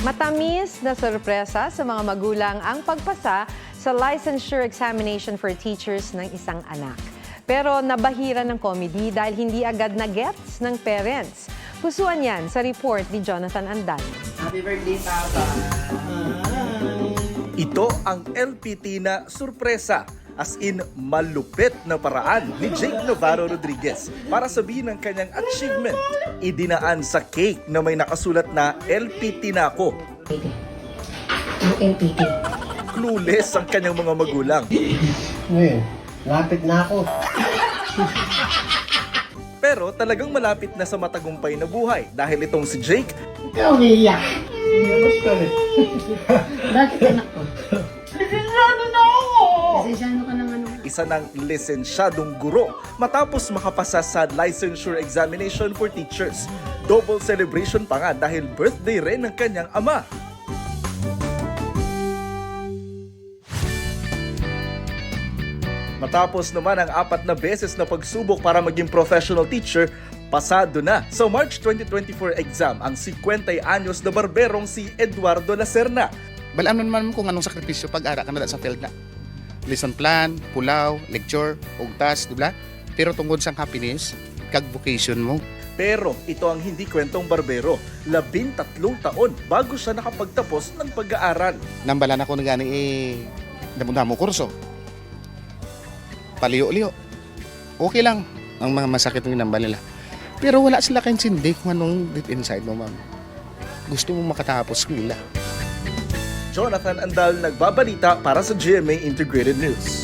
Matamis na sorpresa sa mga magulang ang pagpasa sa licensure examination for teachers ng isang anak. Pero nabahira ng comedy dahil hindi agad na-gets ng parents. Pusuan yan sa report ni Jonathan Andal. Happy birthday, Papa! Ito ang LPT na sorpresa, as in malupit na paraan ni Jake Navarro Rodriguez para sabihin ang kanyang achievement. Idinaan sa cake na may nakasulat na LPT na ako. Ang LPT. Clueless ang kanyang mga magulang. Ngayon, lapit na ako. Pero talagang malapit na sa matagumpay na buhay dahil itong si Jake Ikaw umiiyak. Mas ka rin. Bakit anak ko? Lisensyado ka ng ano? isa ng lisensyadong guro matapos makapasa sa licensure examination for teachers. Double celebration pa nga dahil birthday rin ng kanyang ama. Matapos naman ang 4 na beses na pagsubok para maging professional teacher, pasado na sa March 2024 exam ang 50 anyos na barberong si Eduardo Lacerna. Balaan mo naman kung anong sakripisyo pag-ara ka na sa field na. Lesson plan, pulaw, lecture, ugtas, di ba? Pero tungkol sa happiness, kag vocation mo. Pero ito ang hindi kwentong barbero. 13 taon bago siya nakapagtapos ng pag-aaral. Nambalan ako na gani damo-damo kurso. Paliyo-liyo. Okay lang ang mga masakit ng nambal nila. Pero wala sila kayong sindi kung anong deep inside mo, ma'am. Gusto mo makatapos nila. Jonathan Andal nagbabalita para sa GMA Integrated News.